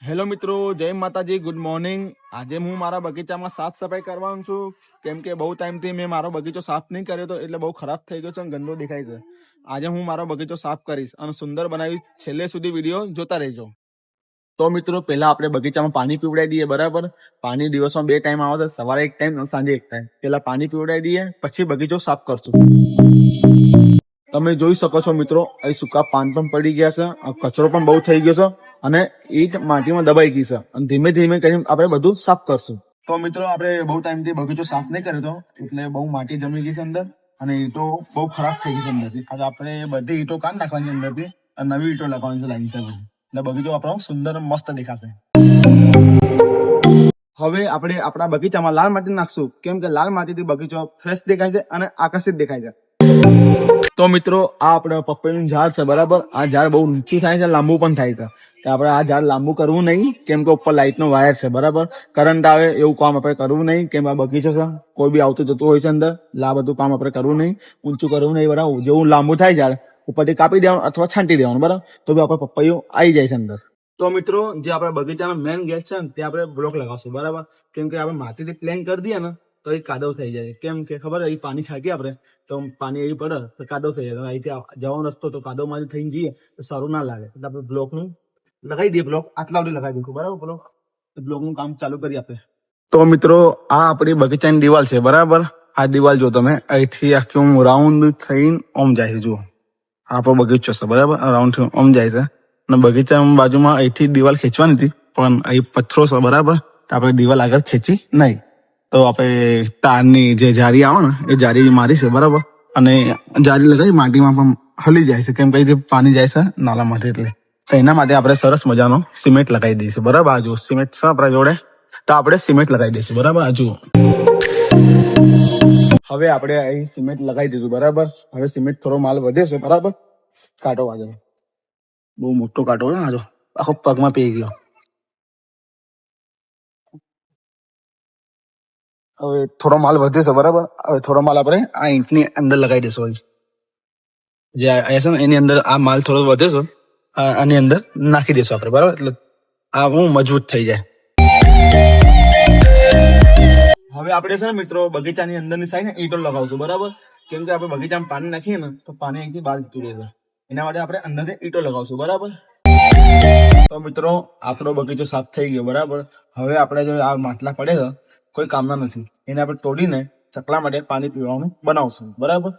Hello મિત્રો, જય માતાજી, ગુડ મોર્નિંગ। આજે હું મારા બગીચામાં સાફ સફાઈ કરવાનું છું, કેમ કે બહુ ટાઈમથી મેં મારો બગીચો સાફ નહીં કર્યો તો એટલે બહુ ખરાબ થઈ ગયો છે અને ગંદો દેખાય છે। આજે હું મારો બગીચો સાફ કરીશ અને સુંદર બનાવીશ। છેલ્લે સુધી વિડીયો જોતા રહેજો। તો મિત્રો, પહેલા આપણે બગીચામાં પાણી પીવડાવી દઈએ, બરાબર। પાણી દિવસમાં 2 ટાઈમ આવે છે, સવારે 1 ટાઈમ અને સાંજે 1 ટાઈમ। પહેલા પાણી પીવડાવી દઈએ, પછી બગીચો સાફ કરશું। તમે જોઈ શકો છો મિત્રો, અહીં સૂકા પાન પણ પડી ગયા છે, કચરો પણ બહુ થઈ ગયો છે અને ઈટ માટીમાં દબાઈ ગઈ છે અને ધીમે ધીમે કરીને આપણે બધું સાફ કરશું। તો મિત્રો, આપણે બહુ ટાઈમથી બગીચો સાફ નહીં કર્યો તો એટલે બહુ માટી જમી ગઈ છે અંદર અને ઈટો બહુ ખરાબ થઈ ગઈ છે અંદરથી। આજે આપણે બધી ઈટો કાઢી નાખવાની અંદરથી અને નવી ઈટો લગાવવાની છે લાઈન સાથે, એટલે બગીચો આપણો સુંદર મસ્ત દેખાશે। હવે આપણે આપણા બગીચામાં લાલ માટી નાખશું, કેમ કે લાલ માટીથી બગીચો ફ્રેશ દેખાય છે અને આકર્ષિત દેખાય છે। તો મિત્રો, આ આપણે પપૈયાનું ઝાડ છે, બરાબર। આ ઝાડ બહુ ઊંચું થાય છે, લાંબુ પણ થાય છે, તો આપણે આ ઝાડ લાંબુ કરવું નહીં, કેમ કે ઉપર લાઇટનો વાયર છે, બરાબર। કરંટ આવે એવું કામ આપણે કરવું નહીં, કેમ આ બગીચો છે, કોઈ બી આવતું જતું હોય છે અંદર, એટલે આ બધું કામ આપણે કરવું નહીં, ઊંચું કરવું નહીં, બરાબર। જેવું લાંબુ થાય ઝાડ ઉપરથી કાપી દેવાનું અથવા છાંટી દેવાનું, બરાબર, તો બી આપણે પપૈયું આવી જાય છે અંદર। તો મિત્રો, જે આપણા બગીચાનો મેઇન ગેટ છે ને, ત્યાં આપણે બ્લોક લગાવશું, બરાબર, કેમ કે આપણે માટીથી પ્લેન કરી દઈએ ને તો એ કાદવ થઈ જાય, કેમ કે ખબર અહીં પાણી છાંટીએ આપણે તો પાણી અહીં પડે તો કાદવ થઈ જાય, અહીંથી જવાનો રસ્તો તો કાદવમાંથી થઈને જઈએ તો સારું ના લાગે, એટલે આપણે બ્લોકનું લગાવી દઈએ, બ્લોક આટલા સુધી લગાવી દઈશું, બરાબર। બ્લોકનું કામ ચાલુ કરીએ આપણે। તો મિત્રો, આ આપણી બગીચાની દિવાલ છે, બરાબર। આ દિવાલ જો તમે અહીંથી આખું રાઉન્ડ થઈને ઓમ જાય છે, જુઓ આપણો બગીચો છે, બરાબર। રાઉન્ડ થઈને ઓમ જાય છે અને બગીચાની બાજુમાં અહીંથી દિવાલ ખેંચવાની હતી, પણ અહીં પથ્થરો છે, બરાબર, તો આપણે દિવાલ આગળ ખેંચી નહીં, તો આપણે તારની જે જારી આવે ને એ જારી મારી છે, બરાબર, અને જારી લગાવી માટીમાં પણ હલી જાય છે, કેમ કે જે પાણી જાય છે નાલામાંથી, એટલે તો એના માટે આપણે સરસ મજાનો સિમેન્ટ લગાવી દઈશું, બરાબર। આ જુઓ સિમેન્ટ છે આપણા જોડે, તો આપણે સિમેન્ટ લગાવી દઈશું, બરાબર। આ જુઓ હવે આપણે અહીં સિમેન્ટ લગાવી દીધું, બરાબર। હવે સિમેન્ટ થોડો માલ વધે છે, બરાબર। કાંટો વાગે, બહુ મોટો કાંટો છે, આજો આખો પગમાં પી ગયો। હવે થોડો માલ વધે છે, બરાબર। હવે થોડો માલ આપણે આ ઈંટની અંદર લગાવી દઈશું, જે આ છે ને એની અંદર આ માલ થોડો વધે છે, આની અંદર નાખી દઈશું આપણે, બરાબર, એટલે આ હું મજબૂત થઈ જાય। હવે આપણે છે ને મિત્રો, બગીચાની અંદરની સાઈડ ઈંટો લગાવશું, બરાબર, કેમ કે આપણે બગીચામાં પાણી નાખીએ ને તો પાણી અહીંથી બહાર જતું રહે છે, એના માટે આપણે અંદરથી ઈંટો લગાવશું, બરાબર। તો મિત્રો, આપણો બગીચો સાફ થઈ ગયો, બરાબર। હવે આપણે જો આ માટલા પડે છે કોઈ કામના નથી, એને આપણે તોડીને ચકલા માટે પાણી પીવાનું બનાવશું, બરાબર।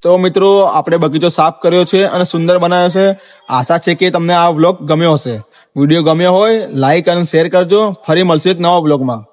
તો મિત્રો, આપણે બગીચો સાફ કર્યો છે અને સુંદર બનાવ્યો છે। આશા છે કે તમને આ વ્લોગ ગમ્યો હશે। વિડીયો ગમ્યો હોય લાઈક અને શેર કરજો। ફરી મળશું એક નવા વ્લોગમાં।